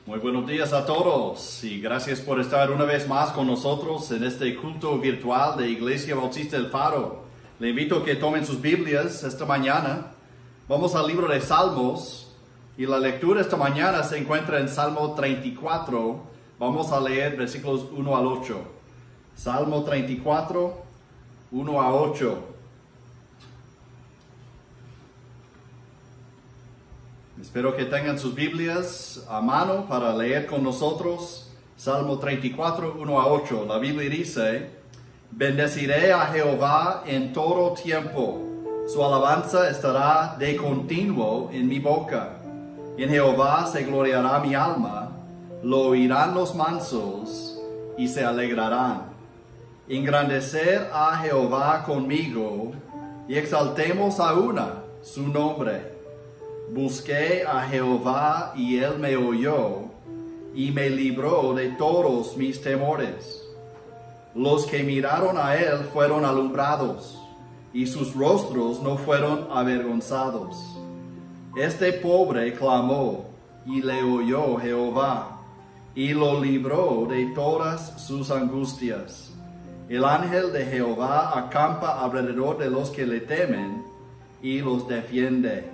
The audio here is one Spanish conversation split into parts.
Muy buenos días a todos y gracias por estar una vez más con nosotros en este culto virtual de Iglesia Bautista El Faro. Le invito a que tomen sus Biblias esta mañana. Vamos al libro de Salmos y la lectura esta mañana se encuentra en Salmo 34. Vamos a leer versículos 1 al 8. Salmo 34, 1 a 8. Espero que tengan sus Biblias a mano para leer con nosotros. Salmo 34, 1 a 8. La Biblia dice: Bendeciré a Jehová en todo tiempo. Su alabanza estará de continuo en mi boca. En Jehová se gloriará mi alma. Lo oirán los mansos y se alegrarán. Engrandecer a Jehová conmigo y exaltemos a una su nombre. Busqué a Jehová y él me oyó y me libró de todos mis temores. Los que miraron a él fueron alumbrados y sus rostros no fueron avergonzados. Este pobre clamó y le oyó Jehová y lo libró de todas sus angustias. El ángel de Jehová acampa alrededor de los que le temen y los defiende.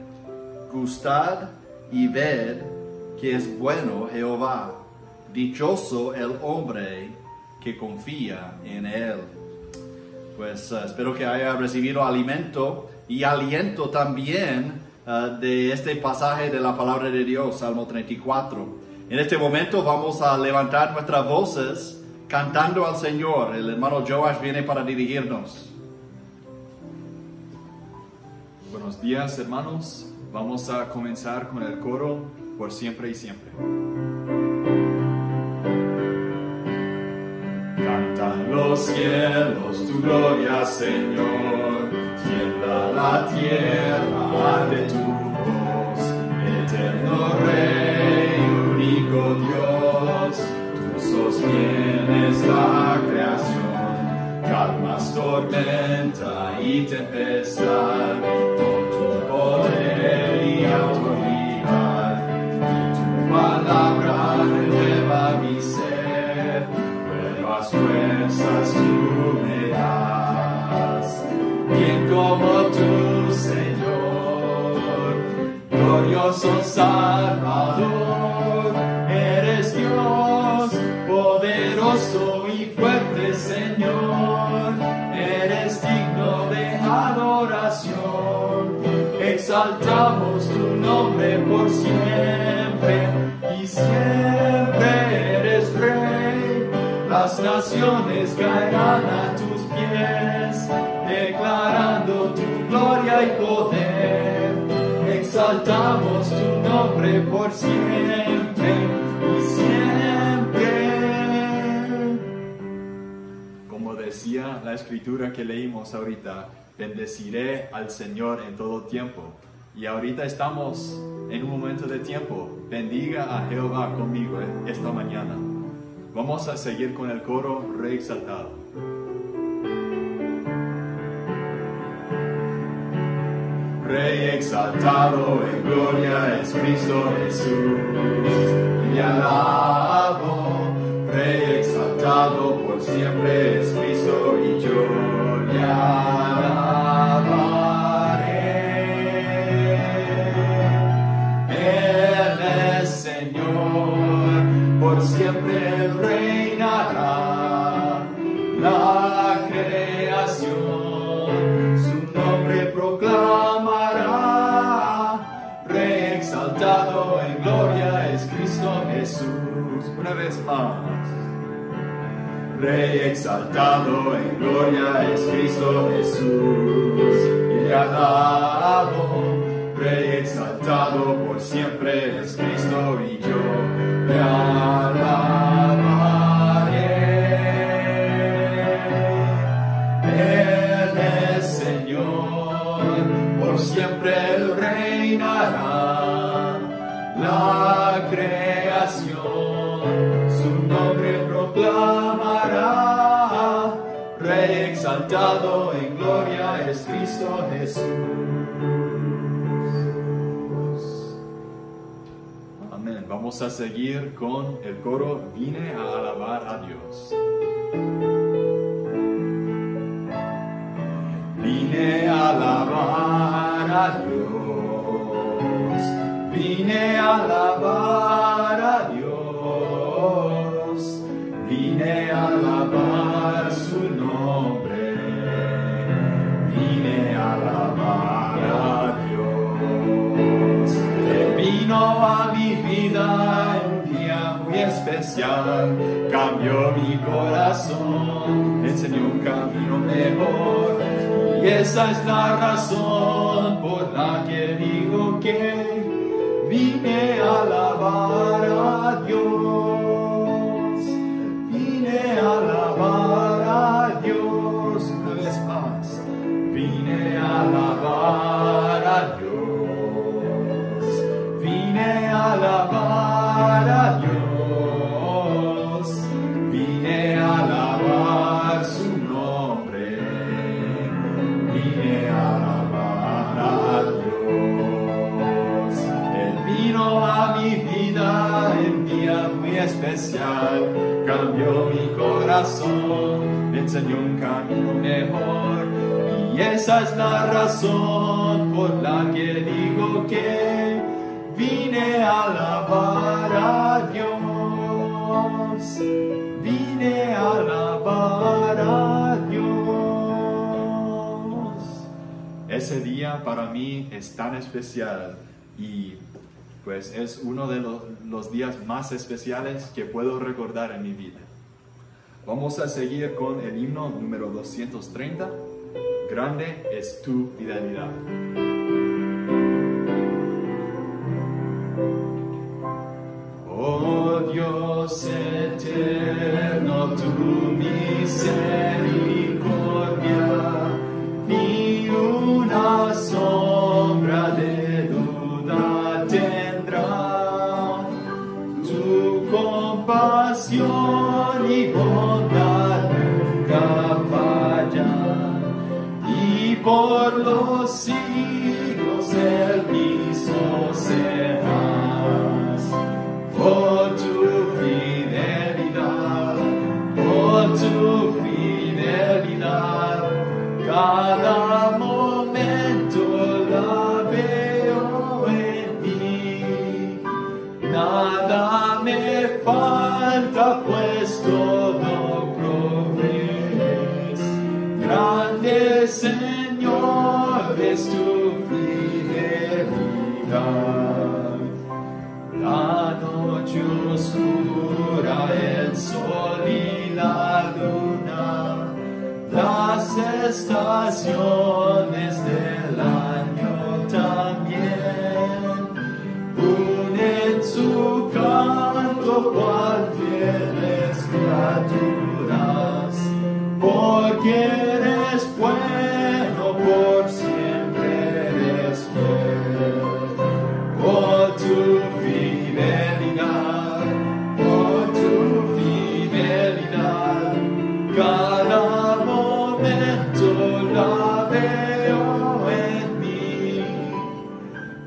Gustad y ved que es bueno Jehová. Dichoso el hombre que confía en él. Pues espero que haya recibido alimento y aliento también de este pasaje de la palabra de Dios, Salmo 34. En este momento vamos a levantar nuestras voces cantando al Señor. El hermano Joash viene para dirigirnos. Buenos días, hermanos. Vamos a comenzar con el coro Por Siempre y Siempre. Cantan los cielos tu gloria, Señor, tiembla la tierra ante tu voz, eterno Rey, único Dios, tú sostienes la creación, calmas tormenta y tempestad, con tu poder y autoridad, y tu palabra renueva mi ser, nuevas fuerzas tú me das. Quien como tú, Señor, glorioso Salvador, eres Dios, poderoso y fuerte, Señor, eres digno de adoración. Exaltamos tu nombre por siempre y siempre eres Rey. Las naciones caerán a tus pies, declarando tu gloria y poder. Exaltamos tu nombre por siempre y siempre. Como decía la escritura que leímos ahorita, bendeciré al Señor en todo tiempo. Y ahorita estamos en un momento de tiempo. Bendiga a Jehová conmigo esta mañana. Vamos a seguir con el coro Rey exaltado. Rey exaltado en gloria es Cristo Jesús. Le alabo. Rey exaltado por siempre es Cristo y yo le alabaré. Él es Señor, por siempre Él reinará. La creación su nombre proclamará. Rey exaltado en gloria es Cristo Jesús. Una vez más. Rey exaltado en gloria es Cristo Jesús. Y le alabo. Rey exaltado por siempre es Cristo y yo le alabaré. Él es Señor, por siempre Él reinará. La creación su nombre proclamará. Rey exaltado en gloria es Cristo Jesús. Vamos a seguir con el coro Vine a alabar a Dios. Vine a alabar a Dios, vine a alabar a Dios, vine a alabar su nombre, vine a alabar a Dios. Él vino a mi vida en un día muy especial, cambió mi corazón, me enseñó un camino mejor. Y esa es la razón por la que digo que vine a alabar a Dios. Vine a alabar a Dios una vez más. Vine a alabar a Dios. Vine a alabar a Dios. Vine a alabar su nombre. Vine a alabar a Dios. Él vino a mi vida en día muy especial, cambió mi corazón, me enseñó un camino mejor. Y esa es la razón por la que digo que vine a alabar a Dios. Vine a alabar a Dios. Ese día para mí es tan especial y pues es uno de los días más especiales que puedo recordar en mi vida. Vamos a seguir con el himno número 230. Grande es tu fidelidad. Oh Dios eterno, tu misericordia, ni una sombra de duda tendrá. Tu compasión y bondad nunca fallan, y por los siglos el mismo serás. Por tu fidelidad, cada momento la veo en mí. Nada me falta, pues todo provees. Grande Señor es tu fidelidad. La noche oscura, el sol y la luna, las estaciones del año también unen su canto cual fieles criaturas, porque eres bueno, por siempre eres fiel. Por tu fidelidad, cada momento la veo en mí.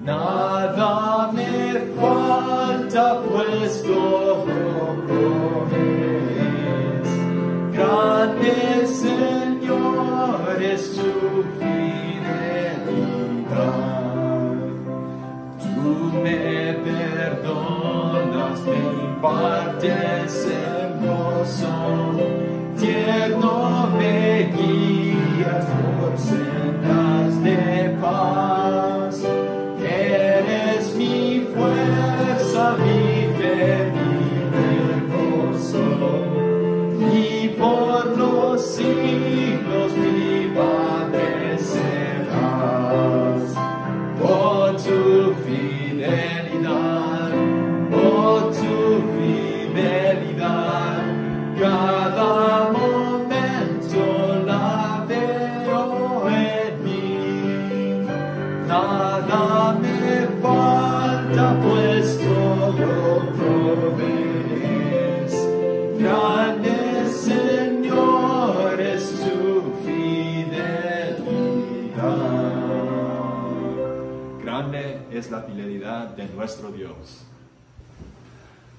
Nada me falta, pues todo provees. Grande Señor es tu fidelidad. Tú me perdonas, me impartes el gozo, tierno me guías por sendas de paz. Eres mi fuerza, mi fe, mi gozo, y por los siglos mi Padre serás. Por tu fidelidad, cada momento la veo en mí. Nada me falta, pues todo provees. Grande Señor es tu fidelidad. Grande es la fidelidad de nuestro Dios.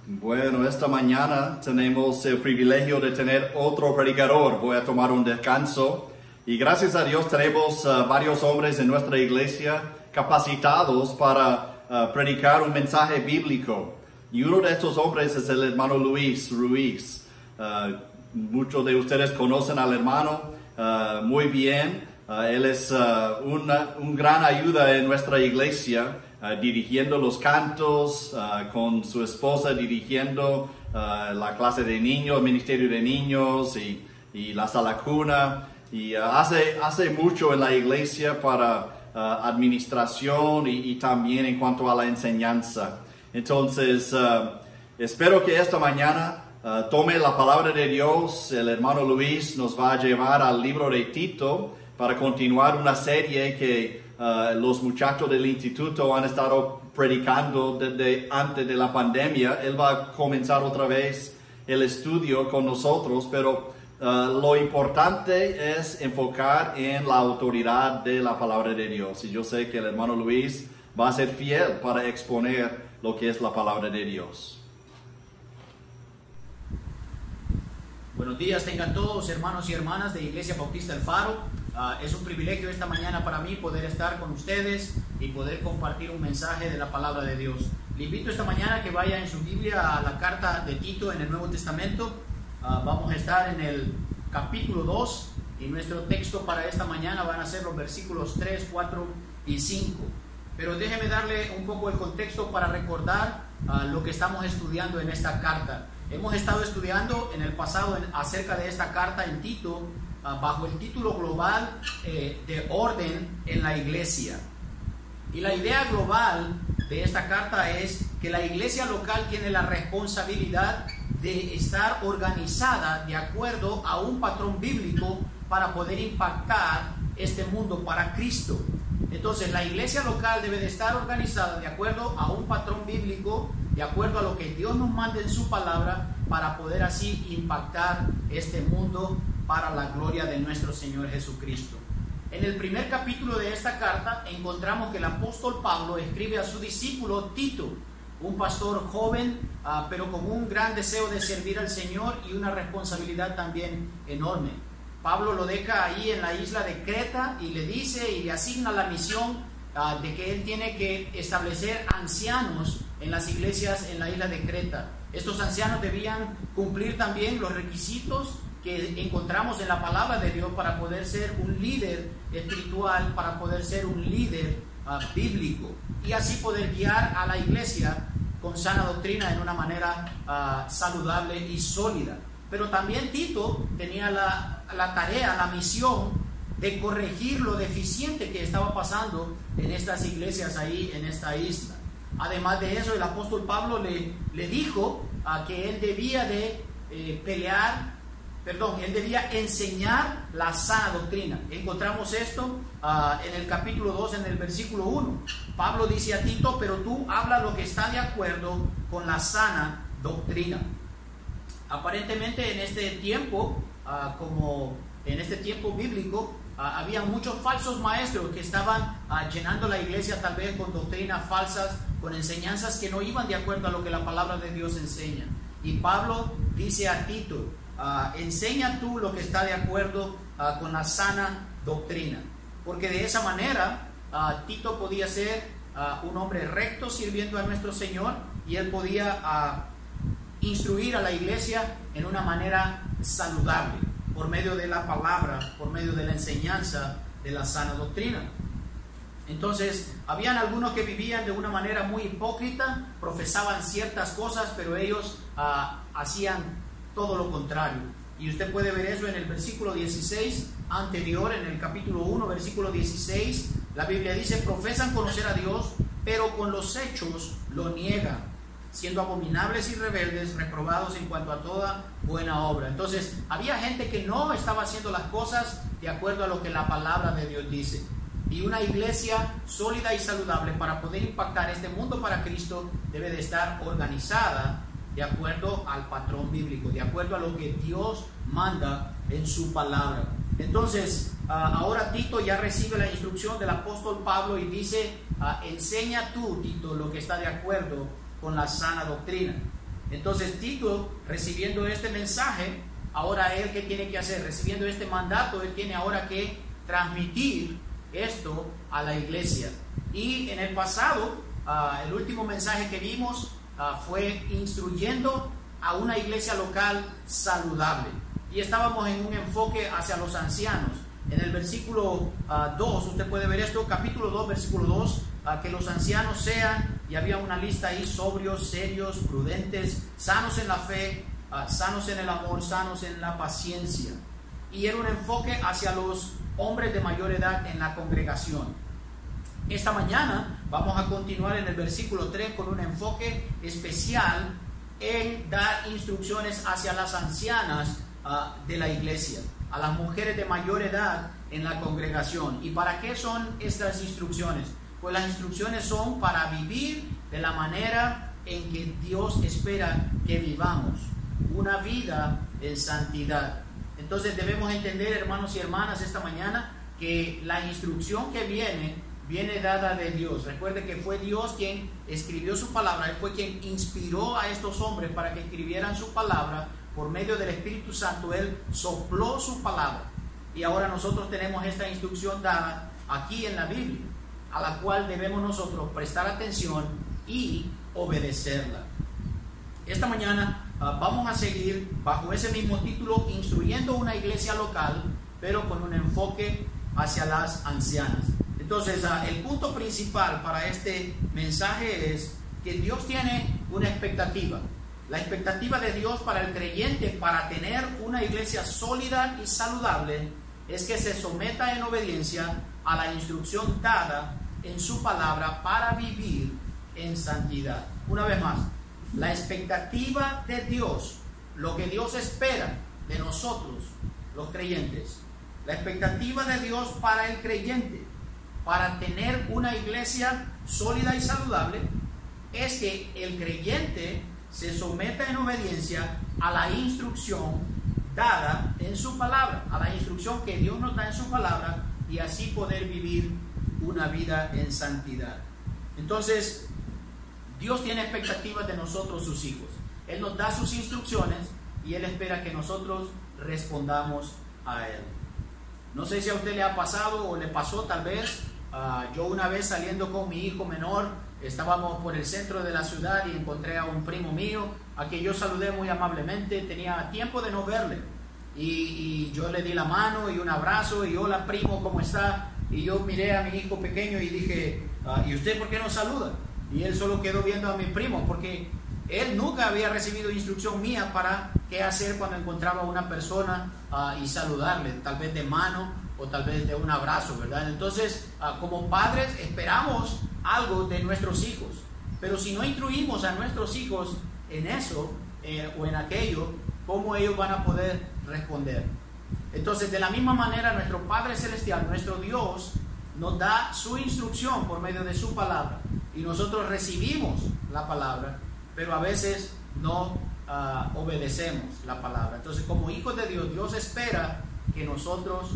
Bueno, esta mañana tenemos el privilegio de tener otro predicador. Voy a tomar un descanso y gracias a Dios tenemos varios hombres en nuestra iglesia capacitados para predicar un mensaje bíblico. Y uno de estos hombres es el hermano Luis Ruiz. Muchos de ustedes conocen al hermano muy bien. Él es un gran ayuda en nuestra iglesia, dirigiendo los cantos, con su esposa dirigiendo la clase de niños, el ministerio de niños y la sala cuna. Y hace mucho en la iglesia para administración y también en cuanto a la enseñanza. Entonces, espero que esta mañana tome la palabra de Dios. El hermano Luis nos va a llevar al libro de Tito para continuar una serie que los muchachos del instituto han estado predicando desde antes de la pandemia. Él va a comenzar otra vez el estudio con nosotros, pero lo importante es enfocar en la autoridad de la palabra de Dios. Y yo sé que el hermano Luis va a ser fiel para exponer lo que es la palabra de Dios. Buenos días tengan todos, hermanos y hermanas de Iglesia Bautista El Faro. Es un privilegio esta mañana para mí poder estar con ustedes y poder compartir un mensaje de la palabra de Dios. Le invito esta mañana a que vaya en su Biblia a la carta de Tito en el Nuevo Testamento. Vamos a estar en el capítulo 2 y nuestro texto para esta mañana van a ser los versículos 3, 4 y 5. Pero déjeme darle un poco el contexto para recordar lo que estamos estudiando en esta carta. Hemos estado estudiando en el pasado acerca de esta carta en Tito bajo el título global de orden en la iglesia. Y la idea global de esta carta es que la iglesia local tiene la responsabilidad de estar organizada de acuerdo a un patrón bíblico para poder impactar este mundo para Cristo. Entonces la iglesia local debe de estar organizada de acuerdo a un patrón bíblico, de acuerdo a lo que Dios nos manda en su palabra, para poder así impactar este mundo para la gloria de nuestro Señor Jesucristo. En el primer capítulo de esta carta encontramos que el apóstol Pablo escribe a su discípulo Tito, un pastor joven, pero con un gran deseo de servir al Señor y una responsabilidad también enorme. Pablo lo deja ahí en la isla de Creta y le dice y le asigna la misión de que él tiene que establecer ancianos en las iglesias en la isla de Creta. Estos ancianos debían cumplir también los requisitos que encontramos en la palabra de Dios para poder ser un líder espiritual, para poder ser un líder bíblico y así poder guiar a la iglesia con sana doctrina en una manera saludable y sólida. Pero también Tito tenía la tarea, la misión de corregir lo deficiente que estaba pasando en estas iglesias ahí en esta isla. Además de eso, el apóstol Pablo le dijo que él debía de él debía enseñar la sana doctrina. Encontramos esto en el capítulo 2, en el versículo 1. Pablo dice a Tito, pero tú habla lo que está de acuerdo con la sana doctrina. Aparentemente en este tiempo, como en este tiempo bíblico, había muchos falsos maestros que estaban llenando la iglesia tal vez con doctrinas falsas, con enseñanzas que no iban de acuerdo a lo que la palabra de Dios enseña. Y Pablo dice a Tito, enseña tú lo que está de acuerdo con la sana doctrina, porque de esa manera Tito podía ser un hombre recto sirviendo a nuestro Señor y él podía instruir a la iglesia en una manera saludable por medio de la palabra, por medio de la enseñanza de la sana doctrina. Entonces, habían algunos que vivían de una manera muy hipócrita, profesaban ciertas cosas, pero ellos hacían todo lo contrario. Y usted puede ver eso en el versículo 16 anterior, en el capítulo 1, versículo 16. La Biblia dice, profesan conocer a Dios, pero con los hechos lo niegan, siendo abominables y rebeldes, reprobados en cuanto a toda buena obra. Entonces, había gente que no estaba haciendo las cosas de acuerdo a lo que la palabra de Dios dice. Y una iglesia sólida y saludable para poder impactar este mundo para Cristo debe de estar organizada de acuerdo al patrón bíblico, de acuerdo a lo que Dios manda en su palabra. Entonces, ahora Tito ya recibe la instrucción del apóstol Pablo y dice, enseña tú, Tito, lo que está de acuerdo con la sana doctrina. Entonces Tito, recibiendo este mensaje, ahora él, ¿qué tiene que hacer? Recibiendo este mandato, él tiene ahora que transmitir esto a la iglesia. Y en el pasado, el último mensaje que vimos fue instruyendo a una iglesia local saludable. Y estábamos en un enfoque hacia los ancianos. En el versículo 2, usted puede ver esto, capítulo 2, versículo 2, que los ancianos sean, y había una lista ahí, sobrios, serios, prudentes, sanos en la fe, sanos en el amor, sanos en la paciencia. Y era un enfoque hacia los hombres de mayor edad en la congregación. Esta mañana vamos a continuar en el versículo 3 con un enfoque especial en dar instrucciones hacia las ancianas de la iglesia, a las mujeres de mayor edad en la congregación. ¿Y para qué son estas instrucciones? Pues las instrucciones son para vivir de la manera en que Dios espera que vivamos, una vida en santidad. Entonces debemos entender, hermanos y hermanas, esta mañana que la instrucción que viene dada de Dios. Recuerde que fue Dios quien escribió su palabra, Él fue quien inspiró a estos hombres para que escribieran su palabra. Por medio del Espíritu Santo, Él sopló su palabra. Y ahora nosotros tenemos esta instrucción dada aquí en la Biblia, a la cual debemos nosotros prestar atención y obedecerla. Esta mañana vamos a seguir bajo ese mismo título, instruyendo una iglesia local, pero con un enfoque hacia las ancianas. Entonces, el punto principal para este mensaje es que Dios tiene una expectativa. La expectativa de Dios para el creyente, para tener una iglesia sólida y saludable, es que se someta en obediencia a la instrucción dada en su palabra para vivir en santidad. Una vez más, la expectativa de Dios, lo que Dios espera de nosotros, los creyentes, la expectativa de Dios para el creyente, para tener una iglesia sólida y saludable, es que el creyente se someta en obediencia a la instrucción dada en su palabra, a la instrucción que Dios nos da en su palabra, y así poder vivir una vida en santidad. Entonces, Dios tiene expectativas de nosotros, sus hijos. Él nos da sus instrucciones y Él espera que nosotros respondamos a Él. No sé si a usted le ha pasado o le pasó tal vez. Yo una vez saliendo con mi hijo menor, estábamos por el centro de la ciudad y encontré a un primo mío, a quien yo saludé muy amablemente. Tenía tiempo de no verle. Y yo le di la mano y un abrazo y hola primo, ¿cómo está? Y yo miré a mi hijo pequeño y dije, ¿y usted por qué no saluda? Y él solo quedó viendo a mi primo porque él nunca había recibido instrucción mía para qué hacer cuando encontraba a una persona y saludarle, tal vez de mano o tal vez de un abrazo, ¿verdad? Entonces, como padres esperamos algo de nuestros hijos, pero si no instruimos a nuestros hijos en eso o en aquello, ¿cómo ellos van a poder responder? Entonces, de la misma manera, nuestro Padre Celestial, nuestro Dios, nos da su instrucción por medio de su palabra, y nosotros recibimos la palabra, pero a veces no obedecemos la palabra. Entonces, como hijos de Dios, Dios espera que nosotros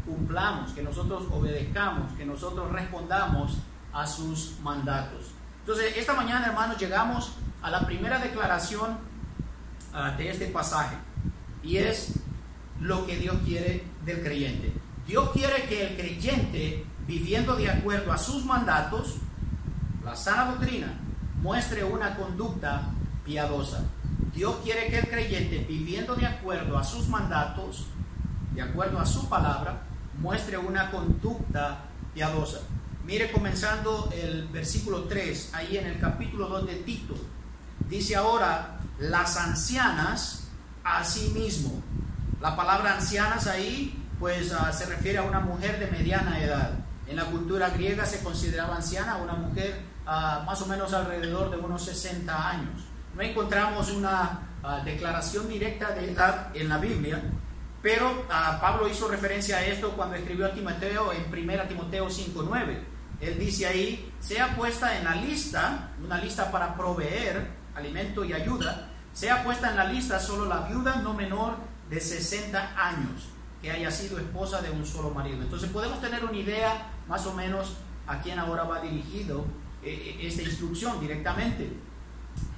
cumplamos, que nosotros obedezcamos, que nosotros respondamos a sus mandatos. Entonces, esta mañana, hermanos, llegamos a la primera declaración de este pasaje, y es lo que Dios quiere del creyente. Dios quiere que el creyente, viviendo de acuerdo a sus mandatos, la sana doctrina, muestre una conducta piadosa. Dios quiere que el creyente, viviendo de acuerdo a sus mandatos, de acuerdo a su palabra, muestre una conducta piadosa. Mire, comenzando el versículo 3, ahí en el capítulo 2 de Tito, dice ahora, las ancianas asimismo. La palabra ancianas ahí, pues se refiere a una mujer de mediana edad. En la cultura griega se consideraba anciana una mujer más o menos alrededor de unos 60 años. No encontramos una declaración directa de edad en la Biblia, pero Pablo hizo referencia a esto cuando escribió a Timoteo en 1 Timoteo 5:9. Él dice ahí, sea puesta en la lista, una lista para proveer alimento y ayuda, sea puesta en la lista solo la viuda no menor de 60 años, que haya sido esposa de un solo marido. Entonces podemos tener una idea más o menos a quién ahora va dirigido esta instrucción directamente.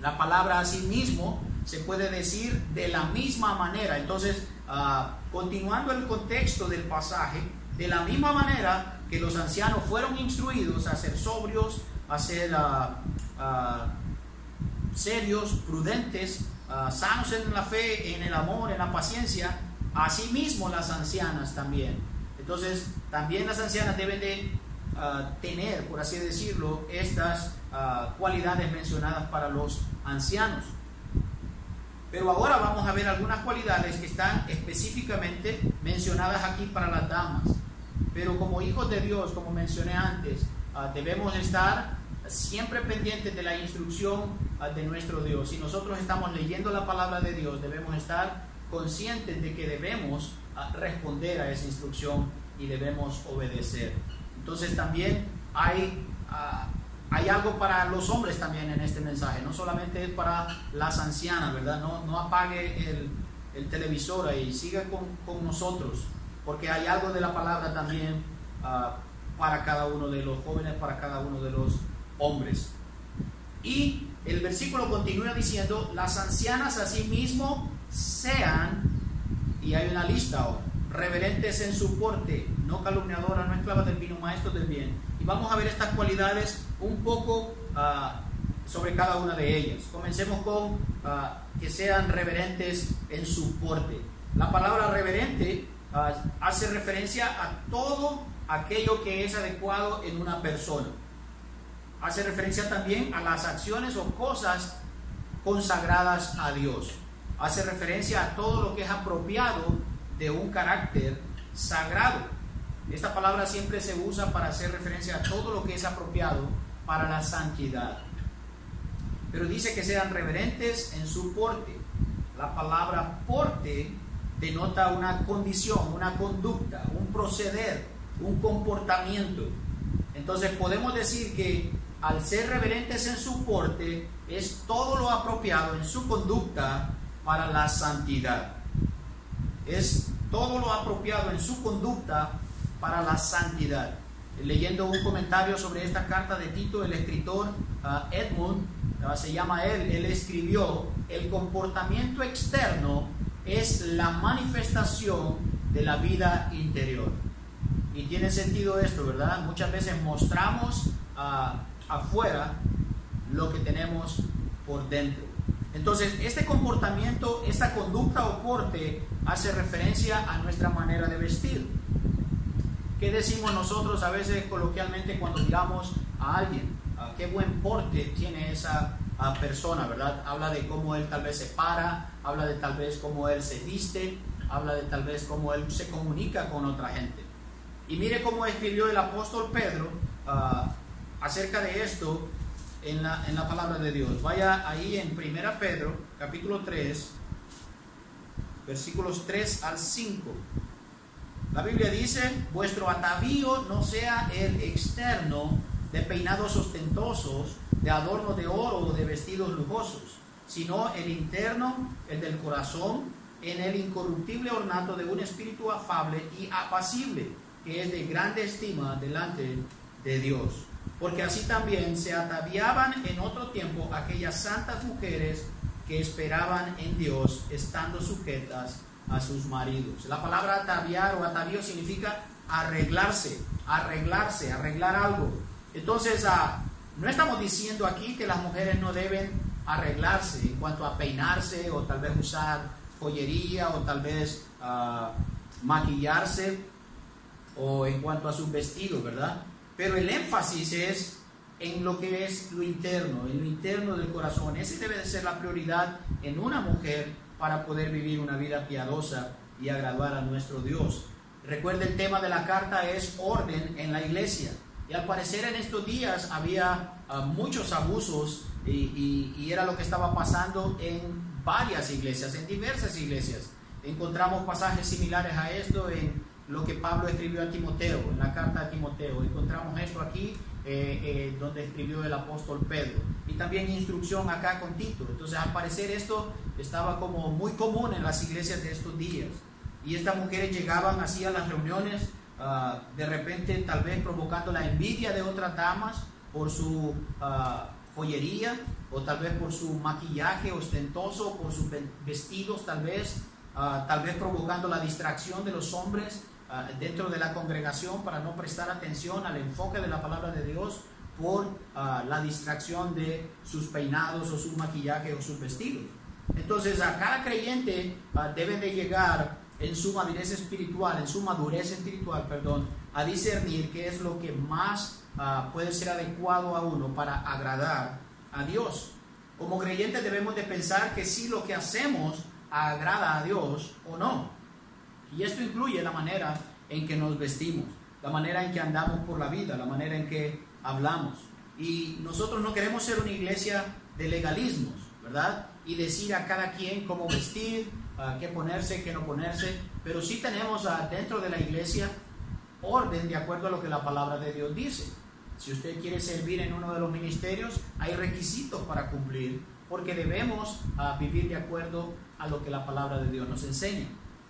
La palabra asimismo se puede decir de la misma manera. Entonces, continuando el contexto del pasaje, de la misma manera que los ancianos fueron instruidos a ser sobrios, a ser serios, prudentes, sanos en la fe, en el amor, en la paciencia, asimismo las ancianas también. Entonces, también las ancianas deben de tener, por así decirlo, estas cualidades mencionadas para los ancianos. Pero ahora vamos a ver algunas cualidades que están específicamente mencionadas aquí para las damas. Pero como hijos de Dios, como mencioné antes, debemos estar siempre pendientes de la instrucción de nuestro Dios. Si nosotros estamos leyendo la palabra de Dios, debemos estar conscientes de que debemos responder a esa instrucción y debemos obedecer. Entonces también hay algo para los hombres también en este mensaje, no solamente es para las ancianas, ¿verdad? No apague el televisor ahí, siga con nosotros, porque hay algo de la palabra también para cada uno de los jóvenes, para cada uno de los hombres. Y el versículo continúa diciendo: las ancianas asimismo sean, y hay una lista ahora, reverentes en su porte, no calumniadoras, no esclavas del vino, maestros del bien. Y vamos a ver estas cualidades un poco sobre cada una de ellas. Comencemos con que sean reverentes en su porte. La palabra reverente hace referencia a todo aquello que es adecuado en una persona. Hace referencia también a las acciones o cosas consagradas a Dios. Hace referencia a todo lo que es apropiado de un carácter sagrado. Esta palabra siempre se usa para hacer referencia a todo lo que es apropiado para la santidad. Pero dice que sean reverentes en su porte. La palabra porte denota una condición, una conducta, un proceder, un comportamiento. Entonces podemos decir que al ser reverentes en su porte es todo lo apropiado en su conducta para la santidad. Es todo lo apropiado en su conducta para la santidad. Leyendo un comentario sobre esta carta de Tito, el escritor Edmund, se llama él escribió: el comportamiento externo es la manifestación de la vida interior. Y tiene sentido esto, ¿verdad? Muchas veces mostramos afuera lo que tenemos por dentro. Entonces, este comportamiento, esta conducta o porte hace referencia a nuestra manera de vestir. ¿Qué decimos nosotros a veces coloquialmente cuando miramos a alguien? Qué buen porte tiene esa persona, ¿verdad? Habla de cómo él tal vez se para, habla de tal vez cómo él se viste, habla de tal vez cómo él se comunica con otra gente. Y mire cómo escribió el apóstol Pedro acerca de esto en la palabra de Dios. Vaya ahí en 1 Pedro, capítulo 3, versículos 3 al 5. La Biblia dice: vuestro atavío no sea el externo de peinados ostentosos, de adorno de oro o de vestidos lujosos, sino el interno, el del corazón, en el incorruptible ornato de un espíritu afable y apacible, que es de grande estima delante de Dios. Porque así también se ataviaban en otro tiempo aquellas santas mujeres que esperaban en Dios, estando sujetas a sus maridos. La palabra ataviar o atavío significa arreglarse, arreglar algo. Entonces, no estamos diciendo aquí que las mujeres no deben arreglarse en cuanto a peinarse o tal vez usar joyería o tal vez maquillarse o en cuanto a sus vestidos, ¿verdad? Pero el énfasis es en lo que es lo interno, en lo interno del corazón. Esa debe de ser la prioridad en una mujer para poder vivir una vida piadosa y agradar a nuestro Dios. Recuerde, el tema de la carta es orden en la iglesia. Y al parecer en estos días había muchos abusos y era lo que estaba pasando en varias iglesias, en diversas iglesias. Encontramos pasajes similares a esto en lo que Pablo escribió a Timoteo, en la carta a Timoteo. Encontramos esto aquí donde escribió el apóstol Pedro. Y también instrucción acá con Tito. Entonces, al parecer esto estaba como muy común en las iglesias de estos días. Y estas mujeres llegaban así a las reuniones, de repente tal vez provocando la envidia de otras damas por su joyería, o tal vez por su maquillaje ostentoso, por sus vestidos tal vez provocando la distracción de los hombres dentro de la congregación para no prestar atención al enfoque de la palabra de Dios por la distracción de sus peinados o su maquillaje o sus vestidos. Entonces a cada creyente debe de llegar en su madurez espiritual, a discernir qué es lo que más puede ser adecuado a uno para agradar a Dios. Como creyentes debemos de pensar que si lo que hacemos agrada a Dios o no. Y esto incluye la manera en que nos vestimos, la manera en que andamos por la vida, la manera en que hablamos. Y nosotros no queremos ser una iglesia de legalismos, ¿verdad? Y decir a cada quien cómo vestir, qué ponerse, qué no ponerse, pero sí tenemos dentro de la iglesia orden de acuerdo a lo que la palabra de Dios dice. Si usted quiere servir en uno de los ministerios, hay requisitos para cumplir, porque debemos vivir de acuerdo a lo que la palabra de Dios nos enseña.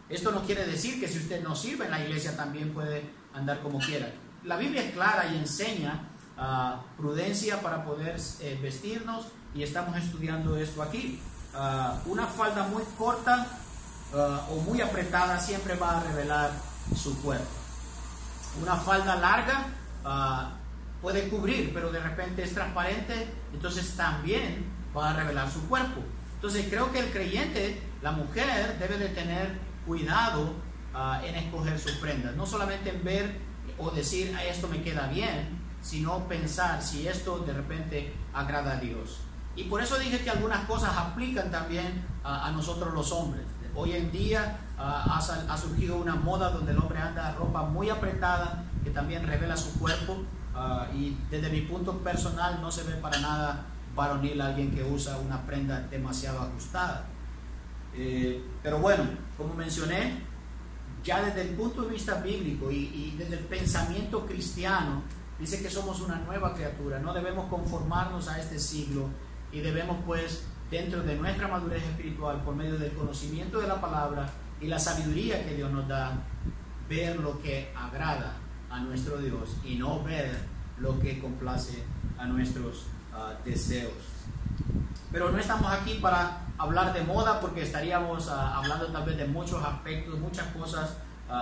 Esto no quiere decir que si usted no sirve en la iglesia también puede andar como quiera. La Biblia es clara y enseña prudencia para poder vestirnos, y estamos estudiando esto aquí. Una falda muy corta o muy apretada siempre va a revelar su cuerpo. Una falda larga puede cubrir, pero de repente es transparente, entonces también va a revelar su cuerpo. Entonces creo que el creyente, la mujer, debe de tener cuidado en escoger sus prendas, no solamente en ver o decir esto me queda bien, sino pensar si esto de repente agrada a Dios. Y por eso dije que algunas cosas aplican también a nosotros los hombres. Hoy en día ha surgido una moda donde el hombre anda ropa muy apretada que también revela su cuerpo, y desde mi punto personal no se ve para nada varonil alguien que usa una prenda demasiado ajustada. Pero bueno, como mencioné, ya desde el punto de vista bíblico y desde el pensamiento cristiano, dice que somos una nueva criatura, no debemos conformarnos a este siglo, y debemos pues, dentro de nuestra madurez espiritual, por medio del conocimiento de la palabra y la sabiduría que Dios nos da, ver lo que agrada a nuestro Dios y no ver lo que complace a nuestros deseos. Pero no estamos aquí para hablar de moda, porque estaríamos hablando tal vez de muchos aspectos, muchas cosas,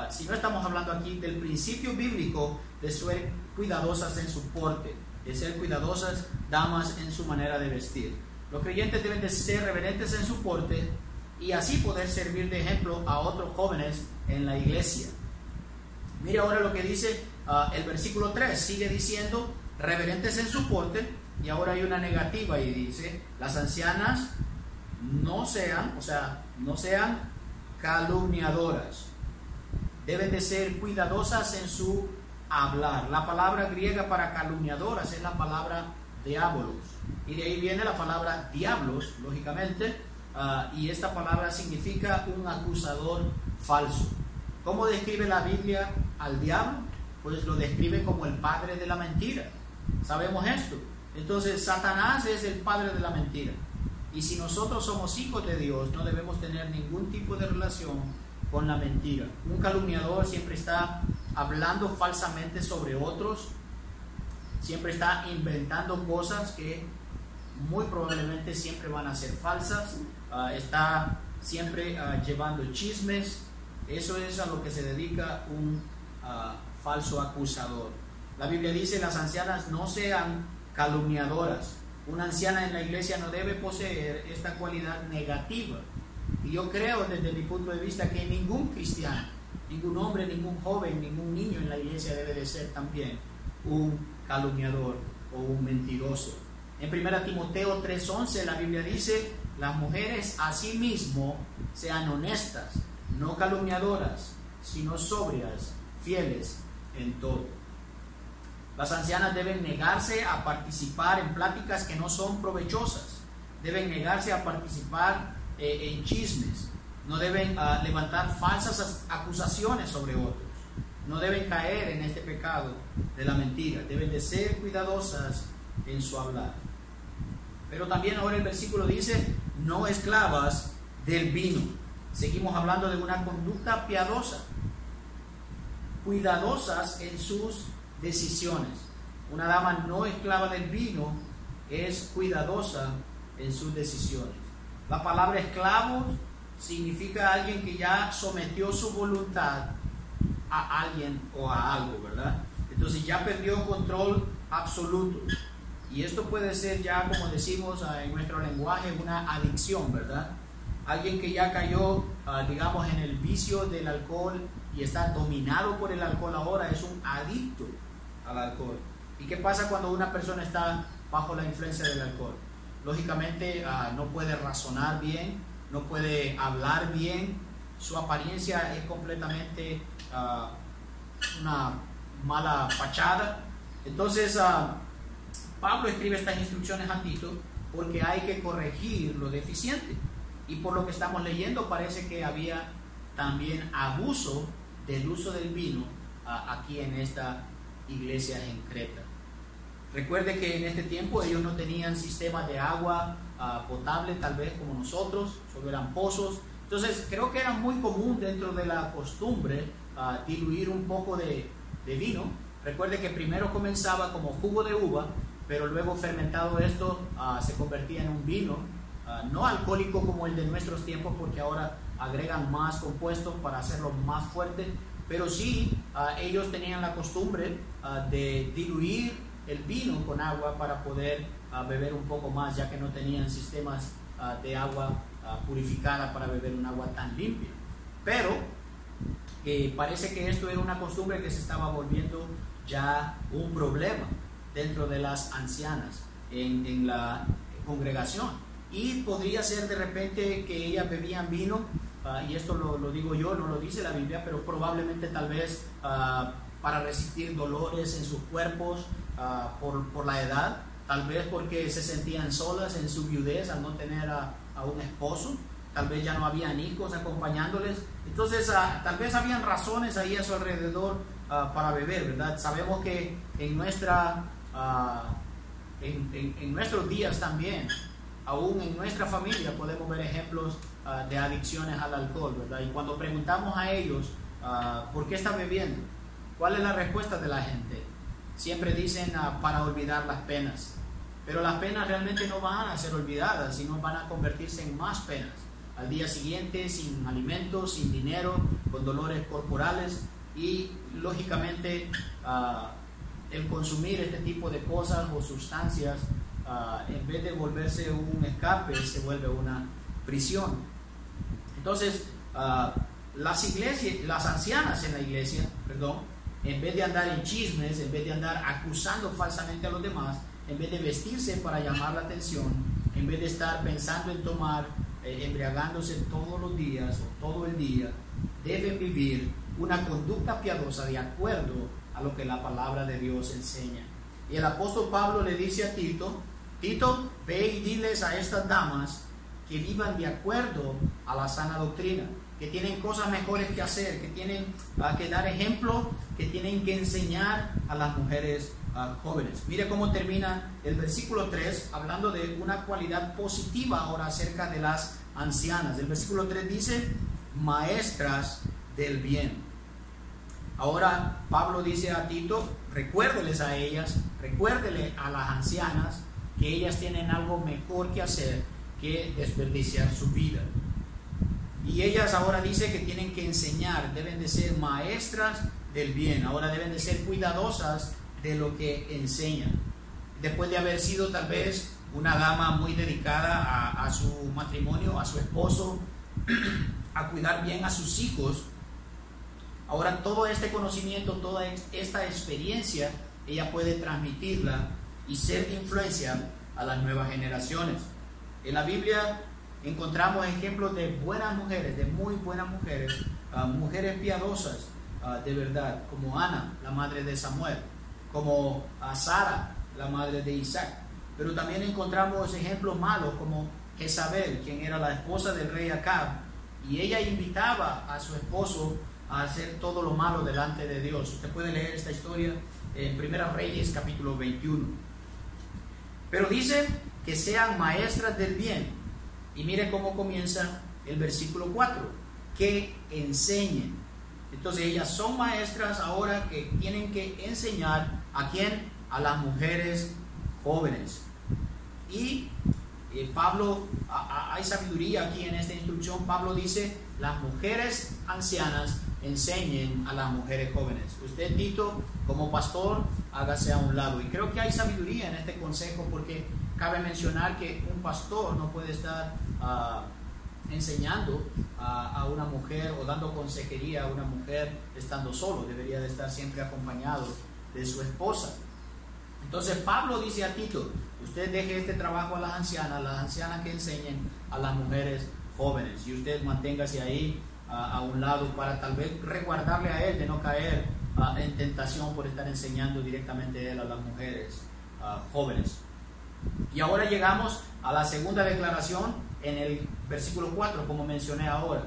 si no estamos hablando aquí del principio bíblico de ser cuidadosas en su porte, de ser cuidadosas damas en su manera de vestir. Los creyentes deben de ser reverentes en su porte y así poder servir de ejemplo a otros jóvenes en la iglesia. Mire ahora lo que dice el versículo 3, sigue diciendo reverentes en su porte, y ahora hay una negativa y dice las ancianas no sean calumniadoras, deben de ser cuidadosas en su hablar. La palabra griega para calumniadoras es la palabra diabolos, y de ahí viene la palabra diablos, lógicamente, y esta palabra significa un acusador falso. ¿Cómo describe la Biblia al diablo? Pues lo describe como el padre de la mentira. Sabemos esto. Entonces Satanás es el padre de la mentira, y si nosotros somos hijos de Dios no debemos tener ningún tipo de relación con la mentira. Un calumniador siempre está hablando falsamente sobre otros, siempre está inventando cosas que muy probablemente siempre van a ser falsas, está siempre llevando chismes. Eso es a lo que se dedica un falso acusador. La Biblia dice las ancianas no sean calumniadoras. Una anciana en la iglesia no debe poseer esta cualidad negativa, y yo creo desde mi punto de vista que ningún cristiano, ningún hombre, ningún joven, ningún niño en la iglesia debe de ser también un calumniador o un mentiroso. En 1 Timoteo 3:11 la Biblia dice las mujeres asimismo sean honestas, no calumniadoras, sino sobrias, fieles en todo. Las ancianas deben negarse a participar en pláticas que no son provechosas, deben negarse a participar en chismes, no deben levantar falsas acusaciones sobre otros, no deben caer en este pecado de la mentira, deben de ser cuidadosas en su hablar. Pero también ahora el versículo dice no esclavas del vino. Seguimos hablando de una conducta piadosa, cuidadosas en sus decisiones. Una dama no esclava del vino es cuidadosa en sus decisiones. La palabra esclavo significa alguien que ya sometió su voluntad a alguien o a algo, ¿verdad? Entonces ya perdió control absoluto. Y esto puede ser ya, como decimos en nuestro lenguaje, una adicción, ¿verdad? Alguien que ya cayó, digamos, en el vicio del alcohol y está dominado por el alcohol ahora, es un adicto al alcohol. ¿Y qué pasa cuando una persona está bajo la influencia del alcohol? Lógicamente no puede razonar bien, no puede hablar bien, su apariencia es completamente una mala fachada. Entonces Pablo escribe estas instrucciones a Tito porque hay que corregir lo deficiente. Y por lo que estamos leyendo parece que había también abuso del uso del vino aquí en esta iglesia en Creta. Recuerde que en este tiempo ellos no tenían sistemas de agua potable, tal vez como nosotros, solo eran pozos. Entonces creo que era muy común dentro de la costumbre diluir un poco de vino. Recuerde que primero comenzaba como jugo de uva, pero luego fermentado esto se convertía en un vino, no alcohólico como el de nuestros tiempos, porque ahora agregan más compuestos para hacerlo más fuerte, pero sí ellos tenían la costumbre de diluir el vino con agua para poder beber un poco más, ya que no tenían sistemas de agua purificada para beber un agua tan limpia. Pero parece que esto era una costumbre que se estaba volviendo ya un problema dentro de las ancianas en la congregación, y podría ser de repente que ellas bebían vino, y esto lo digo yo, no lo dice la Biblia, pero probablemente tal vez para resistir dolores en sus cuerpos por la edad, tal vez porque se sentían solas en su viudez al no tener a un esposo, tal vez ya no habían hijos acompañándoles. Entonces tal vez habían razones ahí a su alrededor para beber, ¿verdad? Sabemos que en nuestros días también, aún en nuestra familia, podemos ver ejemplos de adicciones al alcohol, ¿verdad? Y cuando preguntamos a ellos ¿por qué están bebiendo?, ¿cuál es la respuesta de la gente? Siempre dicen para olvidar las penas. Pero las penas realmente no van a ser olvidadas, sino van a convertirse en más penas. Al día siguiente, sin alimentos, sin dinero, con dolores corporales, y lógicamente el consumir este tipo de cosas o sustancias, en vez de volverse un escape, se vuelve una prisión. Entonces las ancianas en la iglesia, en vez de andar en chismes, en vez de andar acusando falsamente a los demás, en vez de vestirse para llamar la atención, en vez de estar pensando en tomar, embriagándose todos los días o todo el día, deben vivir una conducta piadosa de acuerdo a lo que la palabra de Dios enseña. Y el apóstol Pablo le dice a Tito: Tito, ve y diles a estas damas que vivan de acuerdo a la sana doctrina, que tienen cosas mejores que hacer, que tienen que dar ejemplo, que tienen que enseñar a las mujeres jóvenes. Mire cómo termina el versículo 3, hablando de una cualidad positiva ahora acerca de las ancianas. El versículo 3 dice: maestras del bien. Ahora Pablo dice a Tito: recuérdeles a ellas, recuérdele a las ancianas que ellas tienen algo mejor que hacer que desperdiciar su vida. Y ellas ahora dice que tienen que enseñar, deben de ser maestras del bien. Ahora deben de ser cuidadosas de lo que enseñan. Después de haber sido tal vez una dama muy dedicada a su matrimonio, a su esposo, a cuidar bien a sus hijos, ahora todo este conocimiento, toda esta experiencia, ella puede transmitirla y ser de influencia a las nuevas generaciones. En la Biblia encontramos ejemplos de buenas mujeres, de muy buenas mujeres, mujeres piadosas de verdad, como Ana, la madre de Samuel, como Sara, la madre de Isaac. Pero también encontramos ejemplos malos, como Jezabel, quien era la esposa del rey Acab, y ella invitaba a su esposo a hacer todo lo malo delante de Dios. Usted puede leer esta historia en Primera Reyes capítulo 21. Pero dice que sean maestras del bien. Y mire cómo comienza el versículo 4: que enseñen. Entonces ellas son maestras ahora que tienen que enseñar ¿a quién? A las mujeres jóvenes. Y Pablo, hay sabiduría aquí en esta instrucción. Pablo dice: las mujeres ancianas enseñen a las mujeres jóvenes. Usted, Tito, como pastor, hágase a un lado. Y creo que hay sabiduría en este consejo, porque cabe mencionar que un pastor no puede estar enseñando a una mujer o dando consejería a una mujer estando solo. Debería de estar siempre acompañado de su esposa. Entonces Pablo dice a Tito: usted deje este trabajo a las ancianas que enseñen a las mujeres jóvenes, y usted manténgase ahí a un lado para tal vez resguardarle a él de no caer en tentación por estar enseñando directamente él a las mujeres jóvenes. Y ahora llegamos a la segunda declaración en el versículo 4, como mencioné ahora.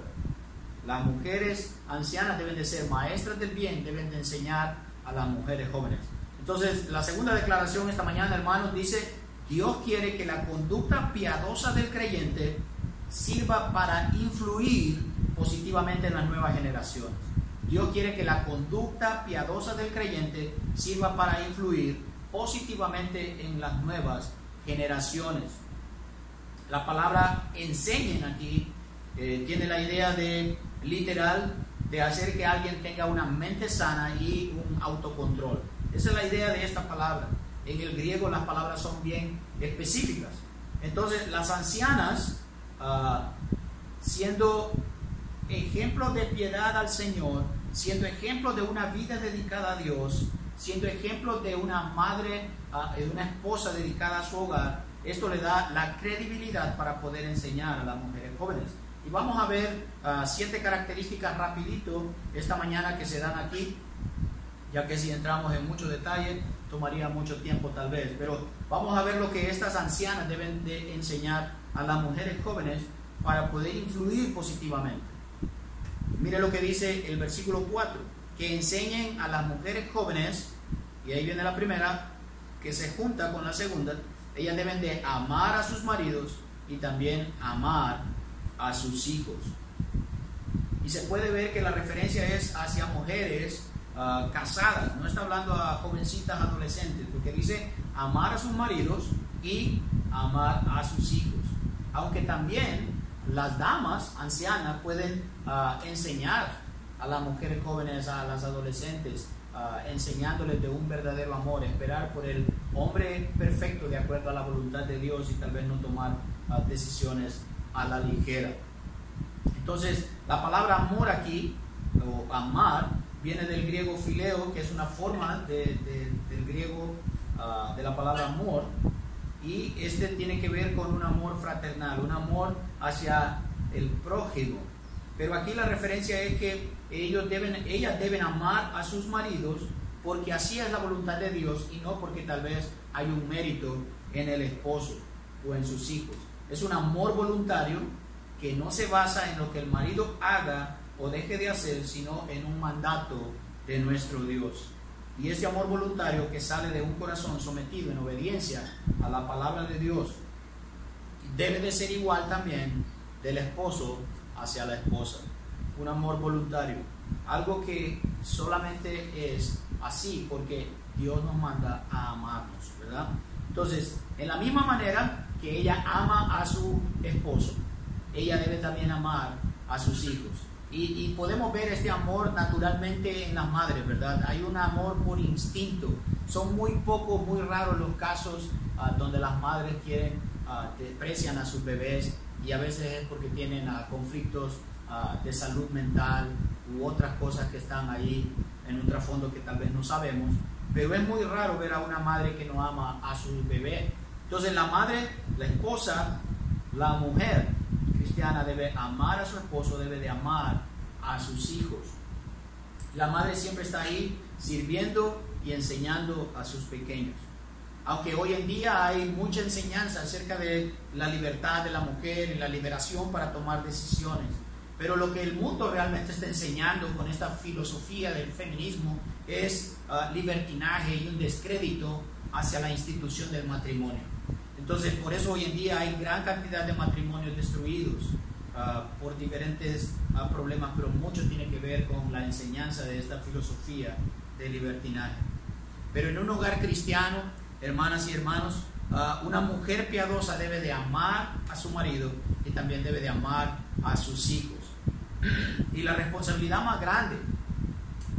Las mujeres ancianas deben de ser maestras del bien, deben de enseñar a las mujeres jóvenes. Entonces, la segunda declaración esta mañana, hermanos, dice: Dios quiere que la conducta piadosa del creyente sirva para influir positivamente en las nuevas generaciones. Dios quiere que la conducta piadosa del creyente sirva para influir positivamente en las nuevas generaciones. La palabra enseñen aquí tiene la idea de literal de hacer que alguien tenga una mente sana y un autocontrol. Esa es la idea de esta palabra. En el griego las palabras son bien específicas. Entonces, las ancianas, siendo ejemplos de piedad al Señor, siendo ejemplos de una vida dedicada a Dios, siendo ejemplos de una madre, de una esposa dedicada a su hogar, esto le da la credibilidad para poder enseñar a las mujeres jóvenes. Y vamos a ver 7 características rapidito esta mañana que se dan aquí, ya que si entramos en mucho detalle tomaría mucho tiempo tal vez, pero vamos a ver lo que estas ancianas deben de enseñar a las mujeres jóvenes para poder influir positivamente. Mire lo que dice el versículo 4: que enseñen a las mujeres jóvenes, y ahí viene la primera, que se junta con la segunda. Ellas deben de amar a sus maridos y también amar a sus hijos. Y se puede ver que la referencia es hacia mujeres casadas, no está hablando a jovencitas adolescentes, porque dice amar a sus maridos y amar a sus hijos. Aunque también las damas ancianas pueden enseñar a las mujeres jóvenes, a las adolescentes, enseñándoles de un verdadero amor, esperar por el hombre perfecto de acuerdo a la voluntad de Dios y tal vez no tomar decisiones a la ligera. Entonces, la palabra amor aquí, o amar, viene del griego phileo, que es una forma del griego de la palabra amor, y este tiene que ver con un amor fraternal, un amor hacia el prójimo. Pero aquí la referencia es que ellas deben amar a sus maridos porque así es la voluntad de Dios y no porque tal vez hay un mérito en el esposo o en sus hijos. Es un amor voluntario que no se basa en lo que el marido haga o deje de hacer, sino en un mandato de nuestro Dios. Y ese amor voluntario que sale de un corazón sometido en obediencia a la palabra de Dios debe de ser igual también del esposo hacia la esposa. Un amor voluntario, algo que solamente es así porque Dios nos manda a amarnos, ¿verdad? Entonces, en la misma manera que ella ama a su esposo, ella debe también amar a sus hijos. Y podemos ver este amor naturalmente en las madres, ¿verdad? Hay un amor por instinto. Son muy pocos, muy raros los casos donde las madres desprecian a sus bebés, y a veces es porque tienen conflictos de salud mental u otras cosas que están ahí en un trasfondo que tal vez no sabemos, pero es muy raro ver a una madre que no ama a su bebé. Entonces la madre, la esposa, la mujer cristiana debe amar a su esposo, debe de amar a sus hijos. La madre siempre está ahí sirviendo y enseñando a sus pequeños. Aunque hoy en día hay mucha enseñanza acerca de la libertad de la mujer y la liberación para tomar decisiones, pero lo que el mundo realmente está enseñando con esta filosofía del feminismo es libertinaje y un descrédito hacia la institución del matrimonio. Entonces, por eso hoy en día hay gran cantidad de matrimonios destruidos por diferentes problemas, pero mucho tiene que ver con la enseñanza de esta filosofía de libertinaje. Pero en un hogar cristiano, hermanas y hermanos, una mujer piadosa debe de amar a su marido y también debe de amar a sus hijos. Y la responsabilidad más grande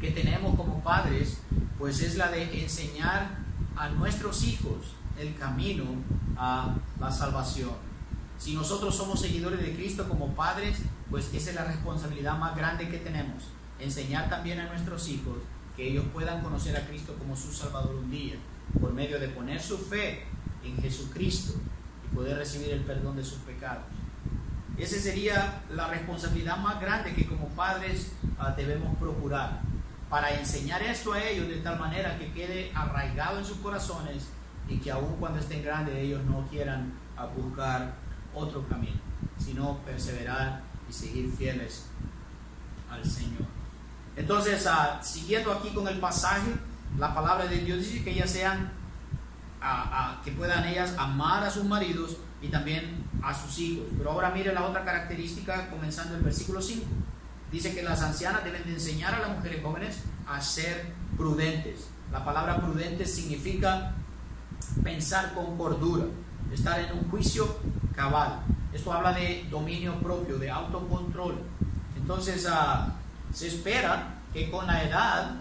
que tenemos como padres, pues es la de enseñar a nuestros hijos el camino a la salvación. Si nosotros somos seguidores de Cristo como padres, pues esa es la responsabilidad más grande que tenemos. Enseñar también a nuestros hijos que ellos puedan conocer a Cristo como su Salvador un día, por medio de poner su fe en Jesucristo y poder recibir el perdón de sus pecados. Esa sería la responsabilidad más grande que como padres debemos procurar, para enseñar esto a ellos de tal manera que quede arraigado en sus corazones y que aun cuando estén grandes ellos no quieran buscar otro camino, sino perseverar y seguir fieles al Señor. Entonces, siguiendo aquí con el pasaje, la palabra de Dios dice que ellas sean, que puedan ellas amar a sus maridos y también a sus hijos. Pero ahora mire la otra característica, comenzando el versículo 5. Dice que las ancianas deben de enseñar a las mujeres jóvenes a ser prudentes. La palabra prudente significa pensar con cordura, estar en un juicio cabal. Esto habla de dominio propio, de autocontrol. Entonces, se espera que con la edad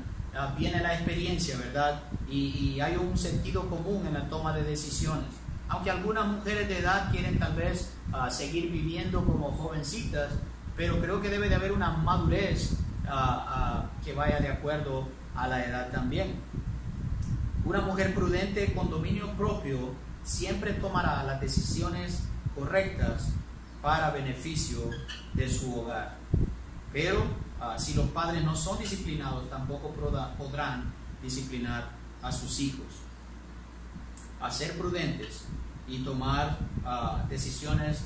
viene la experiencia, ¿verdad? Y hay un sentido común en la toma de decisiones. Aunque algunas mujeres de edad quieren tal vez seguir viviendo como jovencitas, pero creo que debe de haber una madurez que vaya de acuerdo a la edad también. Una mujer prudente con dominio propio siempre tomará las decisiones correctas para beneficio de su hogar. Pero si los padres no son disciplinados, tampoco podrán disciplinar a sus hijos. A ser prudentes y tomar decisiones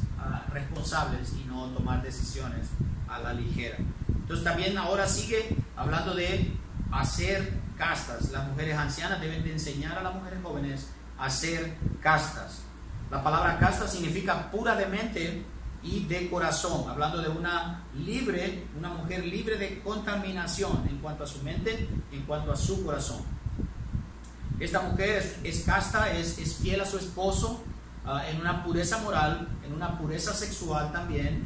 responsables y no tomar decisiones a la ligera. Entonces también ahora sigue hablando de hacer castas. Las mujeres ancianas deben de enseñar a las mujeres jóvenes a ser castas. La palabra casta significa pura de mente y de corazón, hablando de una mujer libre de contaminación en cuanto a su mente, en cuanto a su corazón. Esta mujer es casta, es fiel a su esposo en una pureza moral, en una pureza sexual también.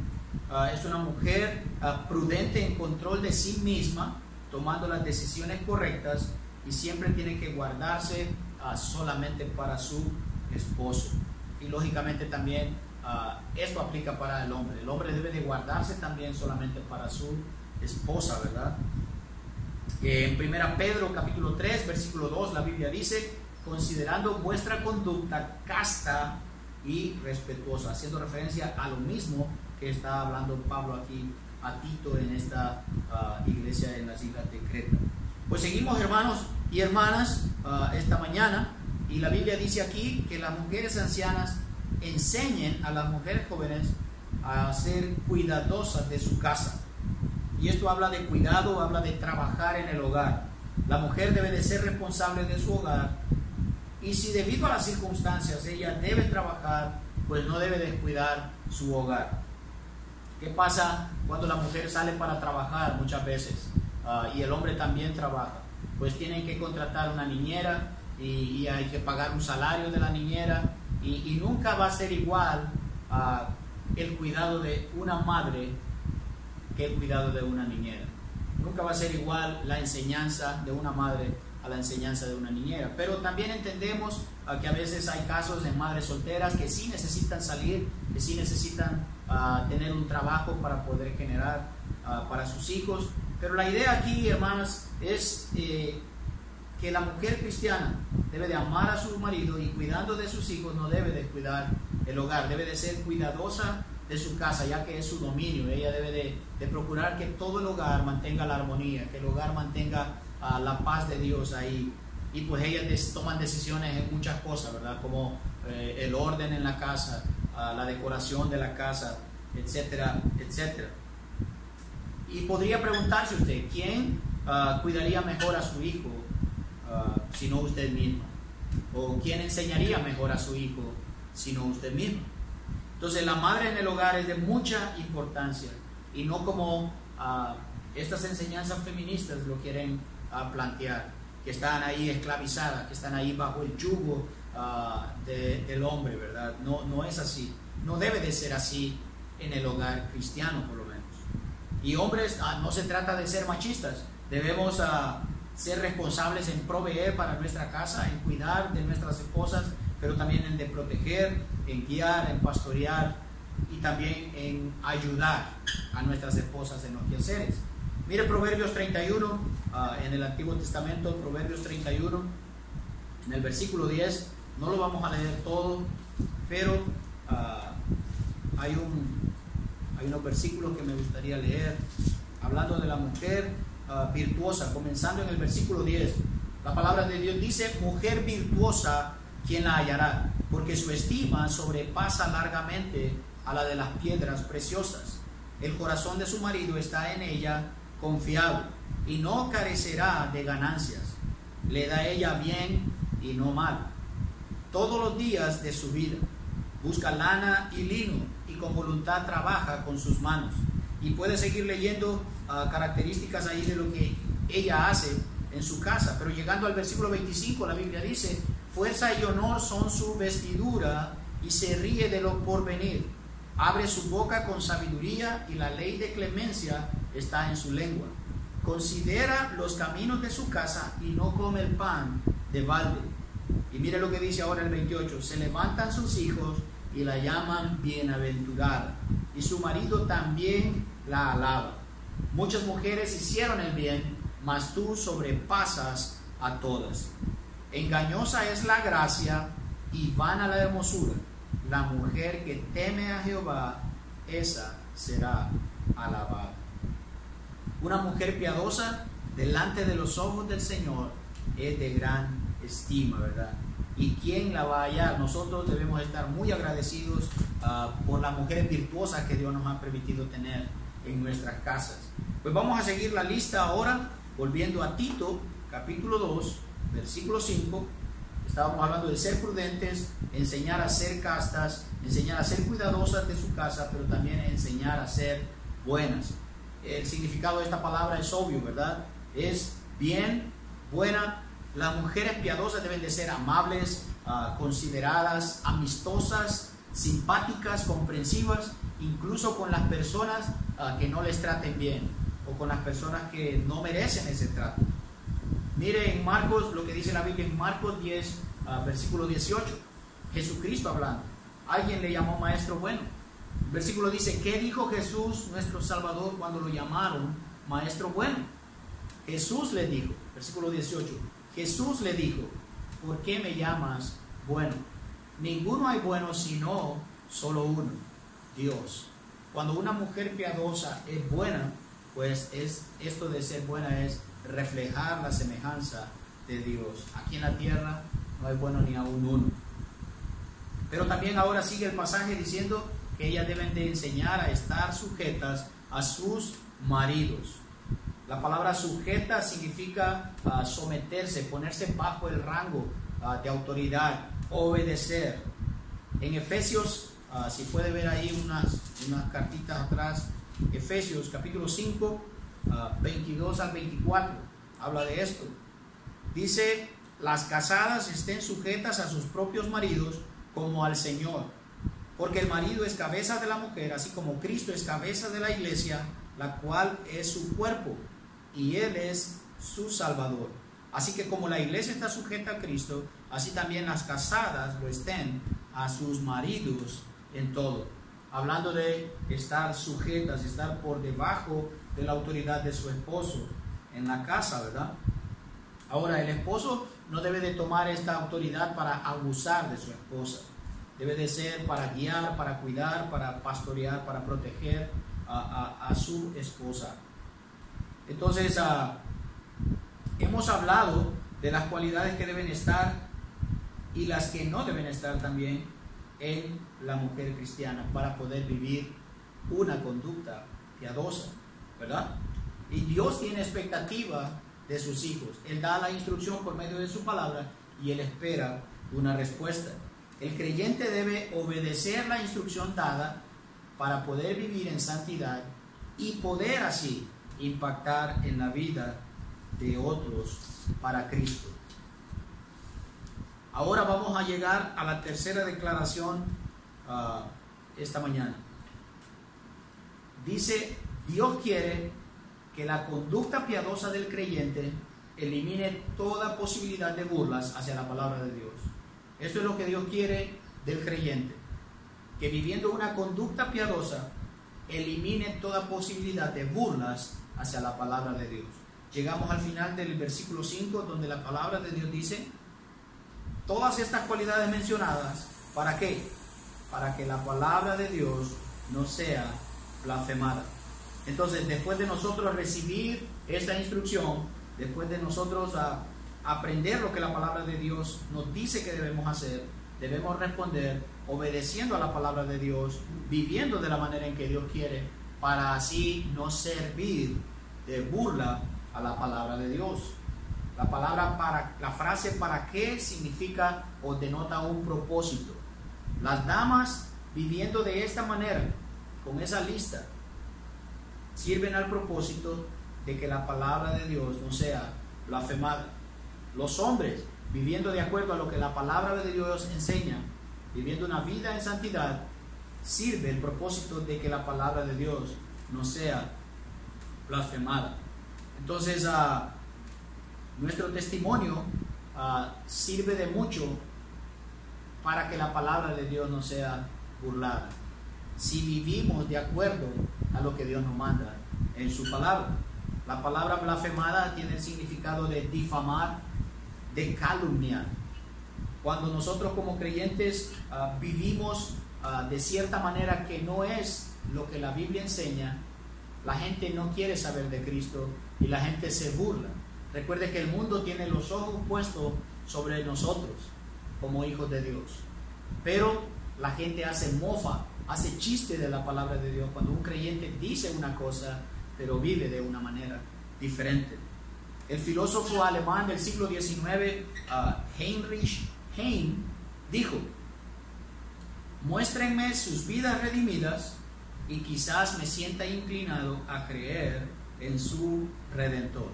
Es una mujer prudente en control de sí misma, tomando las decisiones correctas, y siempre tiene que guardarse solamente para su esposo. Y lógicamente también esto aplica para el hombre. El hombre debe de guardarse también solamente para su esposa, ¿verdad? En 1 Pedro capítulo 3 versículo 2 la Biblia dice: considerando vuestra conducta casta y respetuosa, haciendo referencia a lo mismo que está hablando Pablo aquí a Tito en esta iglesia en las islas de Creta. Pues seguimos, hermanos y hermanas, esta mañana, y la Biblia dice aquí que las mujeres ancianas enseñen a las mujeres jóvenes a ser cuidadosas de su casa. Y esto habla de cuidado, habla de trabajar en el hogar. La mujer debe de ser responsable de su hogar, y si debido a las circunstancias ella debe trabajar, pues no debe descuidar su hogar. ¿Qué pasa cuando la mujer sale para trabajar muchas veces y el hombre también trabaja? Pues tienen que contratar una niñera y hay que pagar un salario de la niñera, y nunca va a ser igual el cuidado de una madre que el cuidado de una niñera. Nunca va a ser igual la enseñanza de una madre a la enseñanza de una niñera. Pero también entendemos que a veces hay casos de madres solteras que sí necesitan salir, que sí necesitan tener un trabajo para poder generar para sus hijos. Pero la idea aquí, hermanas, es que la mujer cristiana debe de amar a su marido, y cuidando de sus hijos no debe de cuidar el hogar, debe de ser cuidadosa de su casa, ya que es su dominio. Ella debe de procurar que todo el hogar mantenga la armonía, que el hogar mantenga la paz de Dios ahí. Y pues ellas toman decisiones en muchas cosas, ¿verdad? Como el orden en la casa, la decoración de la casa, etcétera, etcétera. Y podría preguntarse usted, ¿quién cuidaría mejor a su hijo sino usted mismo? ¿O quién enseñaría mejor a su hijo sino usted mismo? Entonces la madre en el hogar es de mucha importancia, y no como estas enseñanzas feministas lo quieren plantear, que están ahí esclavizadas, que están ahí bajo el yugo del hombre, ¿verdad? No es así. No debe de ser así en el hogar cristiano, por lo menos. Y hombres, no se trata de ser machistas. Debemos ser responsables en proveer para nuestra casa, en cuidar de nuestras esposas, pero también en de proteger, en guiar, en pastorear y también en ayudar a nuestras esposas en los quehaceres. Mire Proverbios 31, en el Antiguo Testamento, Proverbios 31, en el versículo 10, no lo vamos a leer todo, pero hay unos versículos que me gustaría leer, hablando de la mujer virtuosa, comenzando en el versículo 10. La palabra de Dios dice: mujer virtuosa, ¿quién la hallará? Porque su estima sobrepasa largamente a la de las piedras preciosas. El corazón de su marido está en ella confiado, y no carecerá de ganancias. Le da ella bien y no mal todos los días de su vida. Busca lana y lino, y con voluntad trabaja con sus manos. Y puede seguir leyendo características ahí de lo que ella hace en su casa. Pero llegando al versículo 25, la Biblia dice: fuerza y honor son su vestidura, y se ríe de lo porvenir. Abre su boca con sabiduría, y la ley de clemencia está en su lengua. Considera los caminos de su casa, y no come el pan de balde. Y mire lo que dice ahora el 28: se levantan sus hijos y la llaman bienaventurada, y su marido también la alaba. Muchas mujeres hicieron el bien, mas tú sobrepasas a todas. Engañosa es la gracia y vana la hermosura. La mujer que teme a Jehová, esa será alabada. Una mujer piadosa delante de los ojos del Señor es de gran estima, ¿verdad? ¿Y quién la va a hallar? Nosotros debemos estar muy agradecidos por las mujeres virtuosas que Dios nos ha permitido tener en nuestras casas. Pues vamos a seguir la lista ahora, volviendo a Tito, capítulo 2, versículo 5. Estábamos hablando de ser prudentes, enseñar a ser castas, enseñar a ser cuidadosas de su casa, pero también enseñar a ser buenas. El significado de esta palabra es obvio, ¿verdad? Es bien, buena. Las mujeres piadosas deben de ser amables, consideradas, amistosas, simpáticas, comprensivas, incluso con las personas que no les traten bien, o con las personas que no merecen ese trato. Mire en Marcos, lo que dice la Biblia en Marcos 10, versículo 18, Jesucristo hablando. Alguien le llamó maestro bueno. El versículo dice: ¿qué dijo Jesús nuestro Salvador cuando lo llamaron maestro bueno? Jesús le dijo, versículo 18, Jesús le dijo: ¿por qué me llamas bueno? Ninguno hay bueno sino solo uno, Dios. Cuando una mujer piadosa es buena, pues esto de ser buena es reflejar la semejanza de Dios. Aquí en la tierra no hay bueno ni aún uno. Pero también ahora sigue el pasaje diciendo que ellas deben de enseñar a estar sujetas a sus maridos. La palabra sujeta significa someterse, ponerse bajo el rango de autoridad, obedecer. En Efesios, si puede ver ahí unas cartitas atrás, Efesios capítulo 5, 22 al 24, habla de esto. Dice: las casadas estén sujetas a sus propios maridos como al Señor, porque el marido es cabeza de la mujer, así como Cristo es cabeza de la iglesia, la cual es su cuerpo, y Él es su Salvador. Así que como la iglesia está sujeta a Cristo, así también las casadas lo estén a sus maridos en todo. Hablando de estar sujetas, estar por debajo de la autoridad de su esposo en la casa, ¿verdad? Ahora, el esposo no debe de tomar esta autoridad para abusar de su esposa. Debe de ser para guiar, para cuidar, para pastorear, para proteger a su esposa. Entonces, hemos hablado de las cualidades que deben estar y las que no deben estar también en la mujer cristiana para poder vivir una conducta piadosa, ¿verdad? Y Dios tiene expectativa de sus hijos. Él da la instrucción por medio de su palabra y Él espera una respuesta. El creyente debe obedecer la instrucción dada para poder vivir en santidad y poder así impactar en la vida de otros para Cristo. Ahora vamos a llegar a la tercera declaración esta mañana. Dice, Dios quiere que la conducta piadosa del creyente elimine toda posibilidad de burlas hacia la palabra de Dios. Eso es lo que Dios quiere del creyente, que viviendo una conducta piadosa elimine toda posibilidad de burlas hacia la palabra de Dios. Llegamos al final del versículo 5, donde la palabra de Dios dice, todas estas cualidades mencionadas, ¿para qué? Para que la palabra de Dios no sea blasfemada. Entonces, después de nosotros recibir esta instrucción, después de nosotros aprender lo que la palabra de Dios nos dice que debemos hacer, debemos responder obedeciendo a la palabra de Dios, viviendo de la manera en que Dios quiere, para así no servir de burla a la palabra de Dios. La frase para qué significa o denota un propósito. Las damas viviendo de esta manera, con esa lista, sirven al propósito de que la palabra de Dios no sea blasfemada. Los hombres viviendo de acuerdo a lo que la palabra de Dios enseña, viviendo una vida en santidad, sirve el propósito de que la palabra de Dios no sea blasfemada. Entonces, nuestro testimonio sirve de mucho para que la palabra de Dios no sea burlada, si vivimos de acuerdo a lo que Dios nos manda en su palabra. La palabra blasfemada tiene el significado de difamar, de calumniar. Cuando nosotros como creyentes vivimos de cierta manera que no es lo que la Biblia enseña, la gente no quiere saber de Cristo y la gente se burla. Recuerde que el mundo tiene los ojos puestos sobre nosotros como hijos de Dios, pero la gente hace mofa, hace chiste de la palabra de Dios cuando un creyente dice una cosa pero vive de una manera diferente. El filósofo alemán del siglo XIX, Heinrich Heine, dijo: muéstrenme sus vidas redimidas y quizás me sienta inclinado a creer en su Redentor.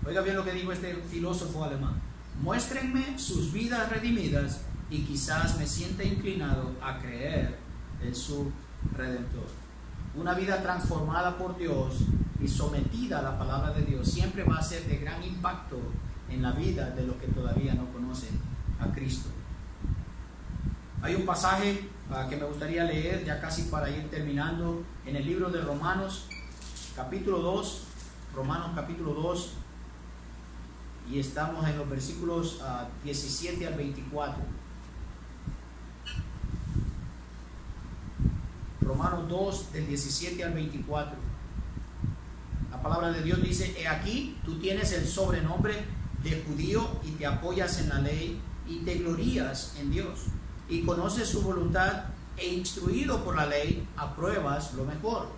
Oiga bien lo que dijo este filósofo alemán: muéstrenme sus vidas redimidas y quizás me sienta inclinado a creer en su Redentor. Una vida transformada por Dios y sometida a la palabra de Dios siempre va a ser de gran impacto en la vida de los que todavía no conocen a Cristo. Hay un pasaje que me gustaría leer ya casi para ir terminando, en el libro de Romanos capítulo 2, Romanos capítulo 2, y estamos en los versículos 17 al 24. Romanos 2, del 17 al 24. La palabra de Dios dice: he aquí, tú tienes el sobrenombre de judío y te apoyas en la ley y te glorías en Dios y conoces su voluntad, e instruido por la ley apruebas lo mejor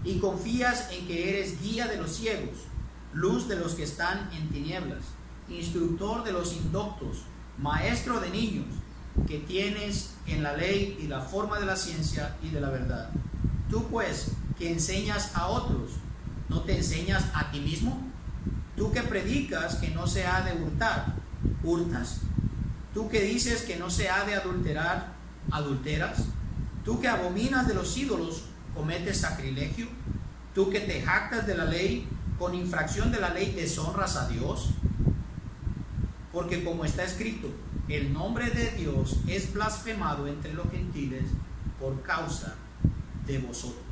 y confías en que eres guía de los ciegos, luz de los que están en tinieblas, instructor de los indoctos, maestro de niños, que tienes en la ley y la forma de la ciencia y de la verdad. Tú pues, que enseñas a otros, ¿no te enseñas a ti mismo? Tú que predicas que no se ha de hurtar, hurtas. Tú que dices que no se ha de adulterar, adulteras. Tú que abominas de los ídolos, cometes sacrilegio. Tú que te jactas de la ley, con infracción de la ley deshonras a Dios. Porque como está escrito, el nombre de Dios es blasfemado entre los gentiles por causa de vosotros.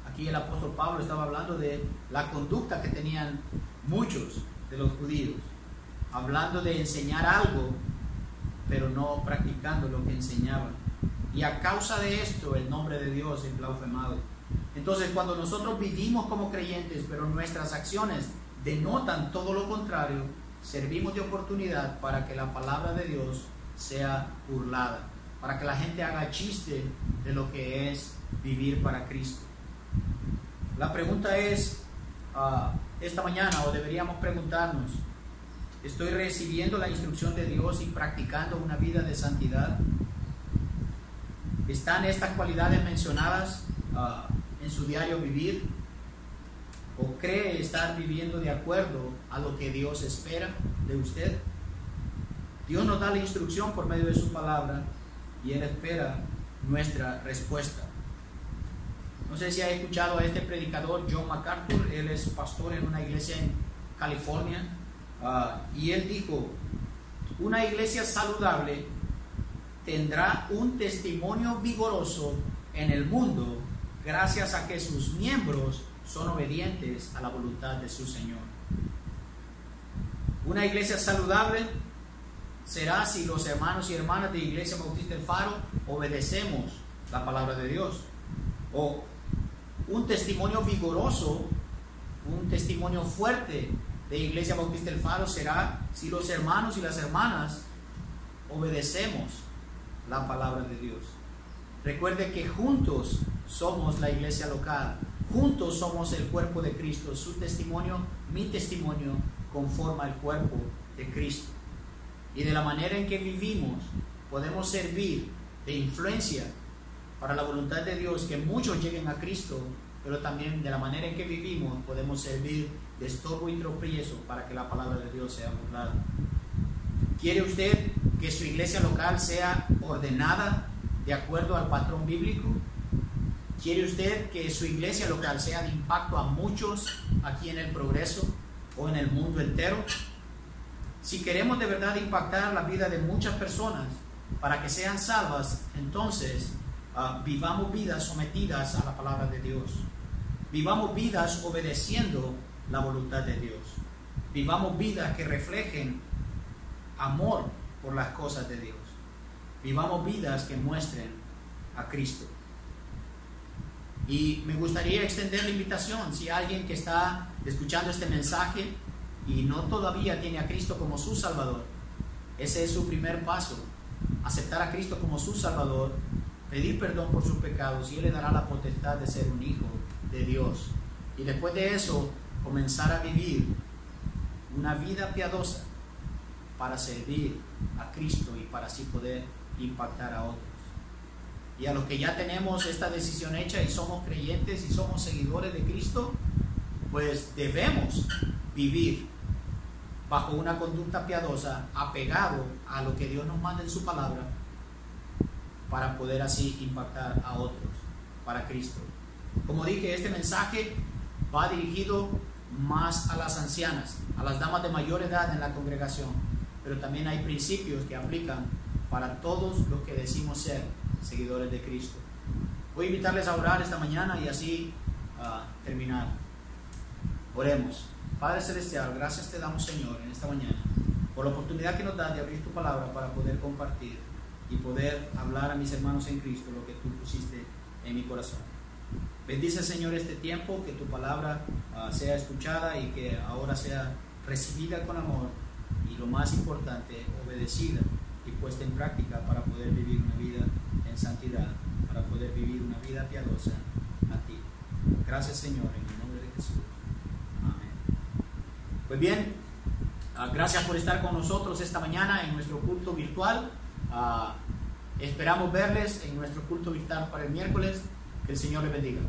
Aquí el apóstol Pablo estaba hablando de la conducta que tenían muchos de los judíos, hablando de enseñar algo, pero no practicando lo que enseñaban. Y a causa de esto, el nombre de Dios es blasfemado. Entonces, cuando nosotros vivimos como creyentes, pero nuestras acciones denotan todo lo contrario, servimos de oportunidad para que la palabra de Dios sea burlada, para que la gente haga chiste de lo que es vivir para Cristo. La pregunta es, esta mañana, o deberíamos preguntarnos: ¿estoy recibiendo la instrucción de Dios y practicando una vida de santidad? ¿Están estas cualidades mencionadas en su diario vivir? ¿O cree estar viviendo de acuerdo a lo que Dios espera de usted? Dios nos da la instrucción por medio de su palabra y Él espera nuestra respuesta. No sé si ha escuchado a este predicador John MacArthur. Él es pastor en una iglesia en California, y él dijo: una iglesia saludable tendrá un testimonio vigoroso en el mundo gracias a que sus miembros son obedientes a la voluntad de su Señor. Una iglesia saludable será si los hermanos y hermanas de Iglesia Bautista El Faro obedecemos la palabra de Dios. O un testimonio vigoroso, un testimonio fuerte de Iglesia Bautista El Faro será si los hermanos y las hermanas obedecemos la palabra de Dios. Recuerde que juntos somos la iglesia local, juntos somos el cuerpo de Cristo. Su testimonio, mi testimonio, conforma el cuerpo de Cristo. Y de la manera en que vivimos podemos servir de influencia para la voluntad de Dios, que muchos lleguen a Cristo, pero también de la manera en que vivimos podemos servir de estorbo y tropiezo para que la palabra de Dios sea burlada. ¿Quiere usted que su iglesia local sea ordenada de acuerdo al patrón bíblico? ¿Quiere usted que su iglesia local sea de impacto a muchos aquí en el Progreso o en el mundo entero? Si queremos de verdad impactar la vida de muchas personas para que sean salvas, entonces vivamos vidas sometidas a la palabra de Dios. Vivamos vidas obedeciendo la voluntad de Dios. Vivamos vidas que reflejen amor por las cosas de Dios. Vivamos vidas que muestren a Cristo. Y me gustaría extender la invitación: si alguien que está escuchando este mensaje y no todavía tiene a Cristo como su Salvador, ese es su primer paso: aceptar a Cristo como su Salvador, pedir perdón por sus pecados, y Él le dará la potestad de ser un hijo de Dios. Y después de eso, comenzar a vivir una vida piadosa para servir a Cristo y para así poder impactar a otros. Y a los que ya tenemos esta decisión hecha y somos creyentes y somos seguidores de Cristo, pues debemos vivir bajo una conducta piadosa, apegado a lo que Dios nos manda en su palabra, para poder así impactar a otros para Cristo. Como dije, este mensaje va dirigido más a las ancianas, a las damas de mayor edad en la congregación, pero también hay principios que aplican para todos los que decimos ser seguidores de Cristo. Voy a invitarles a orar esta mañana y así terminar. Oremos. Padre Celestial, gracias te damos, Señor, en esta mañana por la oportunidad que nos das de abrir tu palabra para poder compartir y poder hablar a mis hermanos en Cristo lo que tú pusiste en mi corazón. Bendice, Señor, este tiempo, que tu palabra sea escuchada y que ahora sea recibida con amor y, lo más importante, obedecida y puesta en práctica para poder vivir una vida en santidad, para poder vivir una vida piadosa a ti. Gracias, Señor, en el nombre de Jesús. Amén. Pues bien, gracias por estar con nosotros esta mañana en nuestro culto virtual. Esperamos verles en nuestro culto virtual para el miércoles. Que el Señor les bendiga.